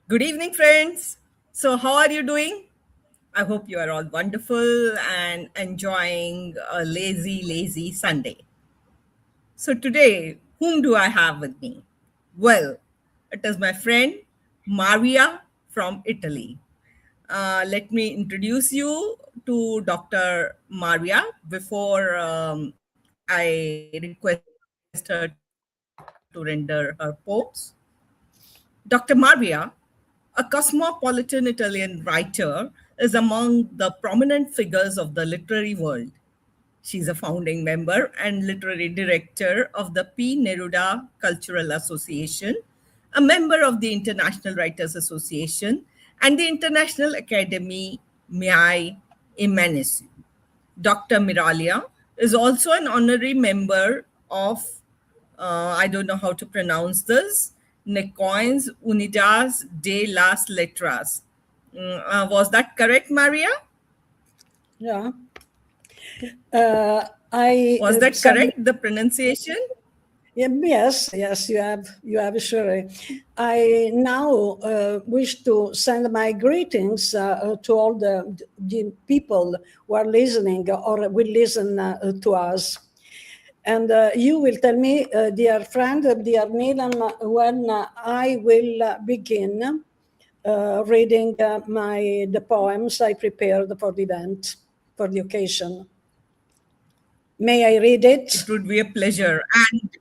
Good evening, friends. So, how are you doing? I hope you are all wonderful and enjoying a lazy Sunday. So, today, whom do I have with me? Well, it is my friend Maria from Italy. Let me introduce you to Dr. Maria before I request her to render her poems. Dr. Maria, a cosmopolitan Italian writer, is among the prominent figures of the literary world. She's a founding member and literary director of the P. Neruda Cultural Association, a member of the International Writers Association, and the International Academy Miai Emanesu. Dr. Miraglia is also an honorary member of, I don't know how to pronounce this, Nações Unidas de las Letras. Was that correct, Maria? Yeah. I Was that send, correct, the pronunciation? yes, you have sure. I now wish to send my greetings to all the people who are listening or will listen to us. And you will tell me, dear friend, dear Milan, when I will begin reading the poems I prepared for the event, for the occasion. May I read it? It would be a pleasure. And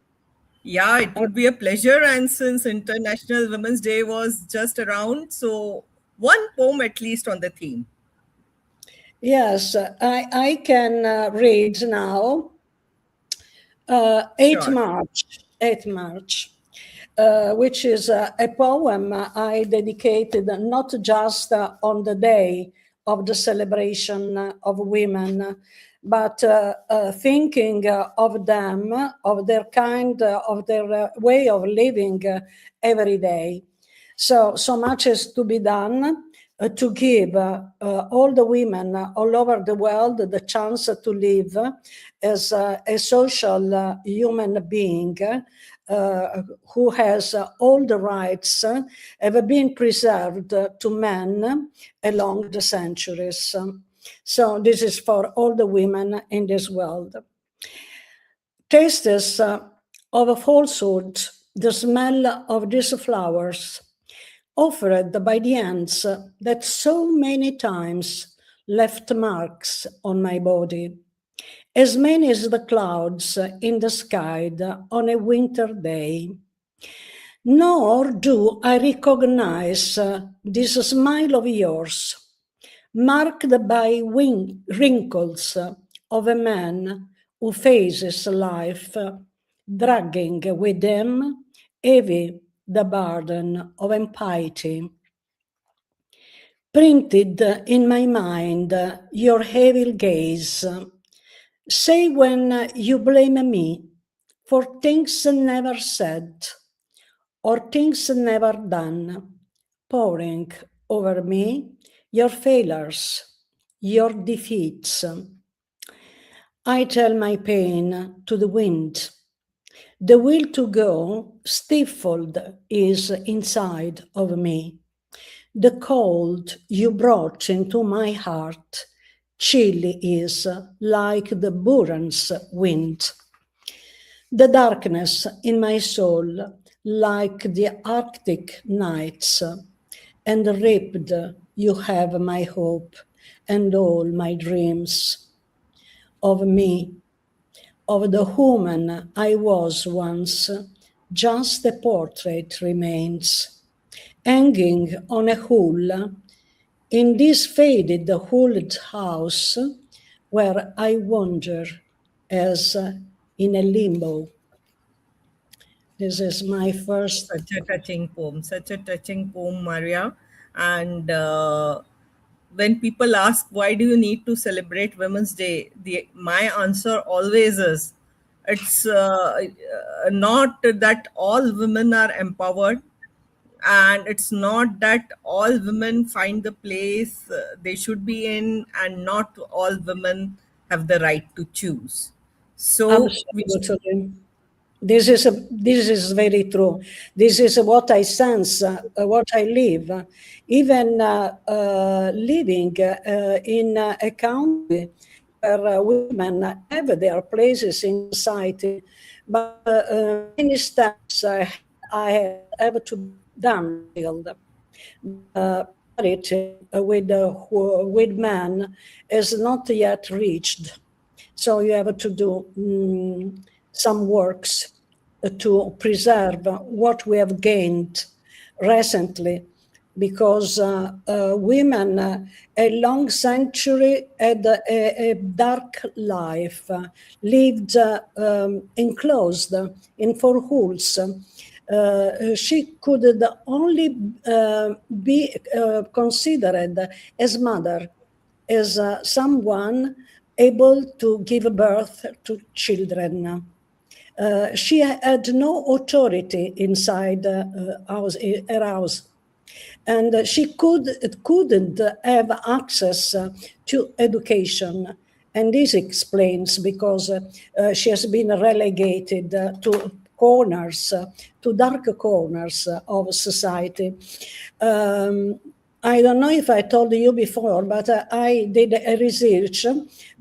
yeah, it would be a pleasure. And since International Women's Day was just around, so one poem at least on the theme. Yes, I can read now. 8 Sure. March, 8 March, which is a poem I dedicated not just on the day of the celebration of women, but thinking of them, of their kind, of their way of living every day. So much is to be done to give all the women all over the world the chance to live as a social human being who has all the rights have been preserved to men along the centuries. So this is for all the women in this world. Tastes of falsehood, the smell of these flowers, offered by the ants that so many times left marks on my body, as many as the clouds in the sky on a winter day. Nor do I recognize this smile of yours, marked by wrinkles of a man who faces life, dragging with him heavy the burden of impiety. Printed in my mind your evil gaze. Say when you blame me for things never said or things never done, pouring over me your failures, your defeats. I tell my pain to the wind. The will to go stifled is inside of me. The cold you brought into my heart, chilly is like the Buran's wind. The darkness in my soul, like the Arctic nights, and ripped you have my hope and all my dreams of me, of the woman I was once, just a portrait remains, hanging on a hull in this faded old house where I wander as in a limbo. This is my first. Such a touching poem, Maria. And when people ask, why do you need to celebrate Women's Day? My answer always is, it's not that all women are empowered, and it's not that all women find the place they should be in, and not all women have the right to choose. So we Absolutely. This is very true. This is what I sense, what I live. Even living in a country where women have their places in society, but many steps have to be done still. The parity with man is not yet reached. So you have to do some works to preserve what we have gained recently, because women a long century had a dark life, lived enclosed in four walls. She could only be considered as mother, as someone able to give birth to children. She had no authority inside her house, and she couldn't have access to education. And this explains because she has been relegated to corners, to dark corners of society. Um, I don't know if I told you before, but I did a research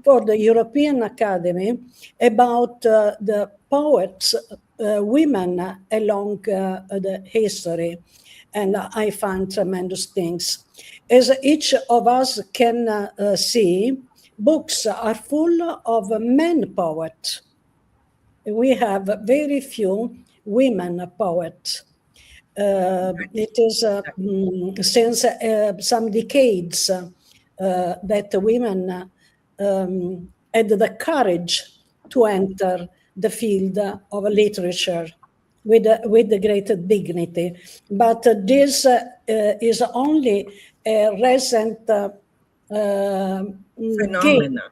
for the European Academy about the poets, women along the history, and I found tremendous things. As each of us can see, books are full of men poets. We have very few women poets. It is since some decades that women had the courage to enter the field of literature with the great dignity. But this is only a recent gain Phenomena.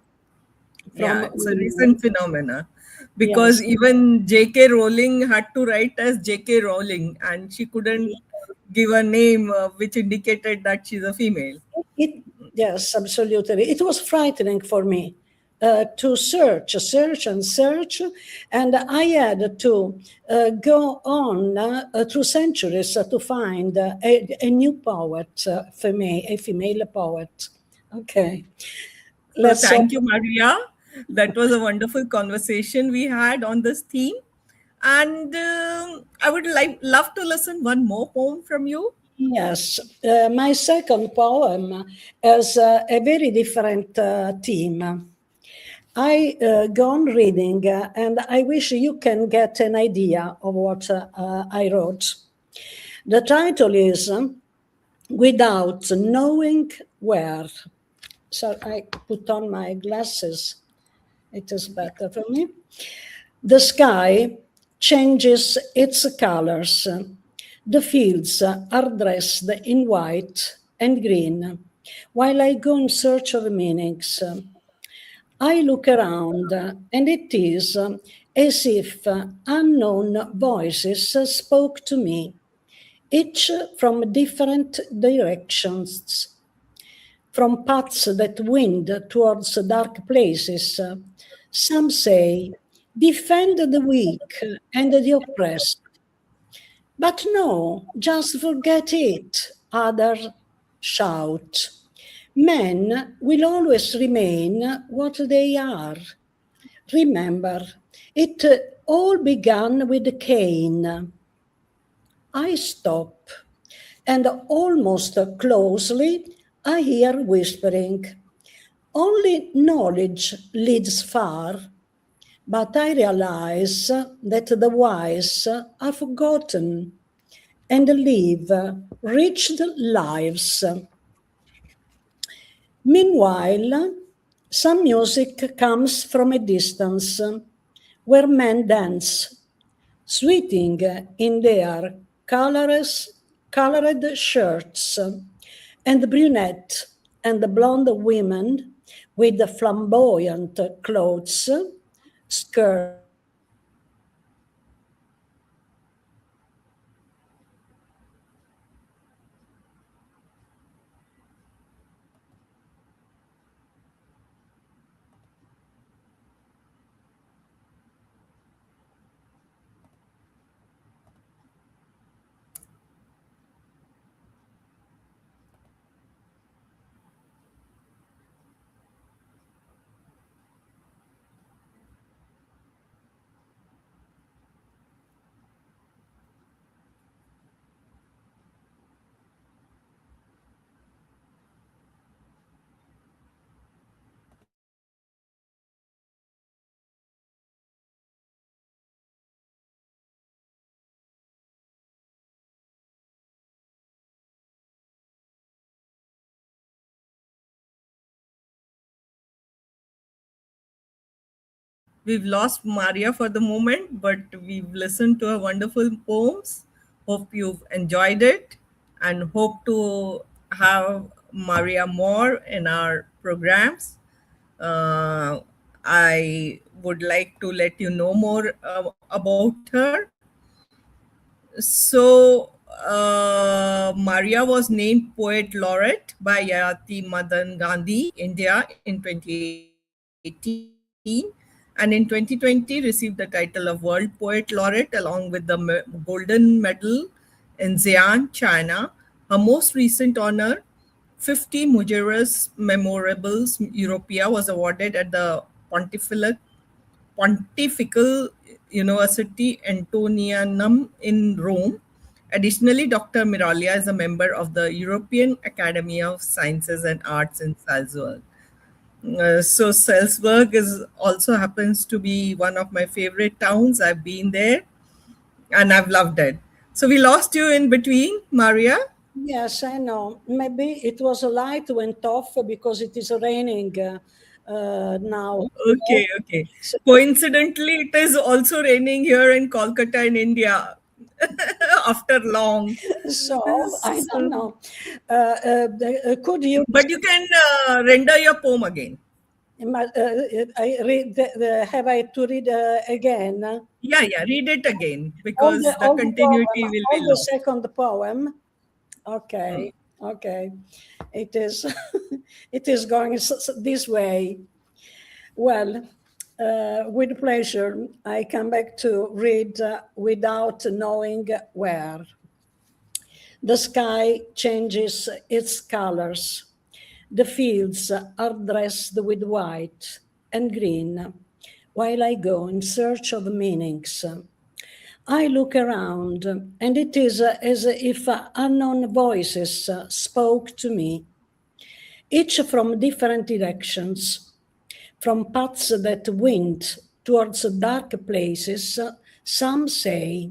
from Yeah, it's a women. recent phenomena because Yes. even J.K. Rowling had to write as J.K. Rowling, and she couldn't give a name which indicated that she's a female. It, yes, absolutely. It was frightening for me to search and search, and I had to go on through centuries to find a new poet, a female poet. Okay, So let's. thank you, Maria. That was a wonderful conversation we had on this theme, and I would love to listen one more poem from you. Yes, my second poem has a very different theme. I go on reading, and I wish you can get an idea of what I wrote. The title is Without Knowing Where. So I put on my glasses. It is better for me. The sky changes its colors. The fields are dressed in white and green, while I go in search of meanings. I look around, and it is as if unknown voices spoke to me, each from different directions, from paths that wind towards dark places. Some say, defend the weak and the oppressed. But no, just forget it, others shout. Men will always remain what they are. Remember, it all began with Cain. I stop, and almost closely I hear whispering. Only knowledge leads far, but I realize that the wise are forgotten and live wretched lives. Meanwhile, some music comes from a distance where men dance, sweating in their colored shirts, and the brunette and the blonde women with the flamboyant clothes, skirts, We've lost Maria for the moment, but we've listened to her wonderful poems. Hope you've enjoyed it and hope to have Maria more in our programs. Uh, I would like to let you know more about her. Maria was named Poet Laureate by Yayati Madan Gandhi, India, in 2018, and in 2020 received the title of World Poet Laureate along with the Golden Medal in Xi'an, China. Her most recent honor, 50 Mujeres Memorables Europea, was awarded at the Pontifical University Antonianum in Rome. Additionally, Dr. Miraglia is a member of the European Academy of Sciences and Arts in Salzburg. So Salzburg is also happens to be one of my favorite towns. I've been there and I've loved it. So we lost you in between, Maria. Yes, I know. Maybe it was a light went off because it is raining now. Okay, okay. So, Coincidentally, it is also raining here in Kolkata in India after long. so I don't So, know. Could you? but you can render your poem again. I read. Have I to read again? Yeah, yeah, read it again All the because the all the poem, continuity will all be the lost. second poem. Hmm. Okay, okay. It is. It is going this way. Well, with pleasure, I come back to read without knowing where. The sky changes its colors. The fields are dressed with white and green, while I go in search of meanings. I look around, and it is as if unknown voices spoke to me, each from different directions. From paths that wind towards dark places, some say,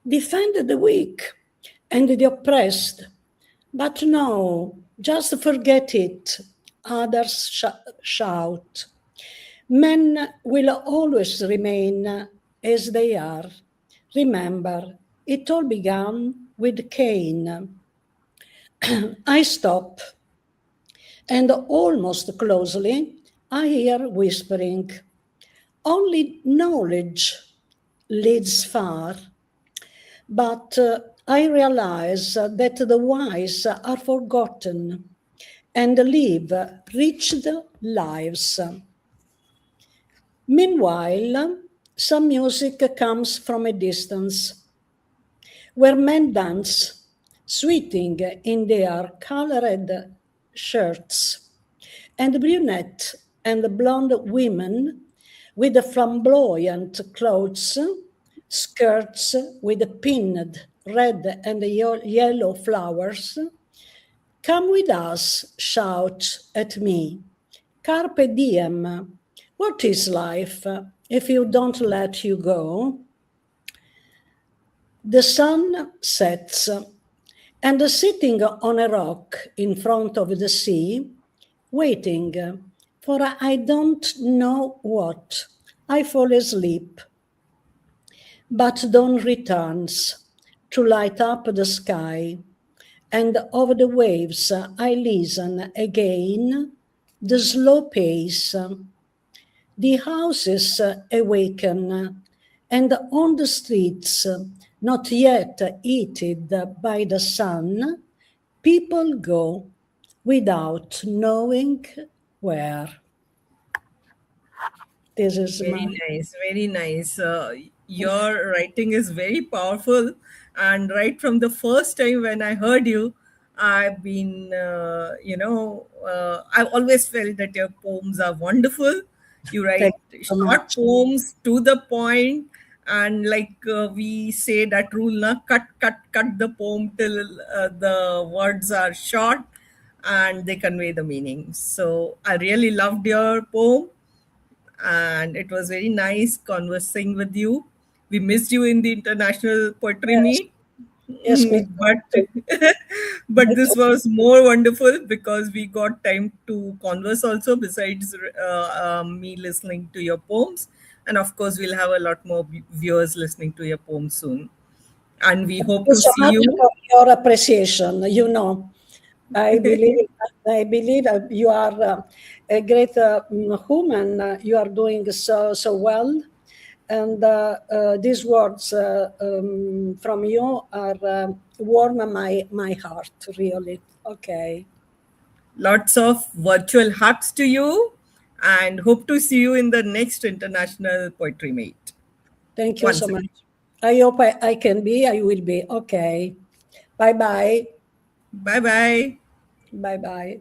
defend the weak and the oppressed. But no, just forget it, others shout. Men will always remain as they are. Remember, it all began with Cain. I stop, and almost closely I hear whispering. Only knowledge leads far, but I realize that the wise are forgotten and live wretched lives. Meanwhile, some music comes from a distance where men dance, sweating in their colored shirts, and brunette and blonde women with flamboyant clothes, skirts with pinned red and yellow flowers. Come with us, shout at me. Carpe diem. What is life if you don't let you go? The sun sets, and sitting on a rock in front of the sea, waiting for I don't know what, I fall asleep. But dawn returns to light up the sky, and over the waves I listen again, the slow pace. The houses awaken, and on the streets, not yet heated by the sun, people go without knowing where. This is Very my nice, very nice. Your writing is very powerful, and right from the first time when I heard you, I've been, I've always felt that your poems are wonderful. You thank write you so short much. poems to the point, and like we say that rule, na cut the poem till the words are short and they convey the meaning. So I really loved your poem and it was very nice conversing with you. We missed you in the international poetry Yes, meet, yes, me but too. but Me this too. was more wonderful because we got time to converse also. Besides me listening to your poems, And of course, we'll have a lot more viewers listening to your poem soon. And we Thank hope you to so see much you. for your appreciation. I believe you are a great woman. You are doing so well, and these words from you are warm my heart. Really. Okay. Lots of virtual hugs to you, and hope to see you in the next International Poetry Meet Thank you so once much. again. I hope I can be. I will be. Okay. Bye bye. Bye bye. Bye bye.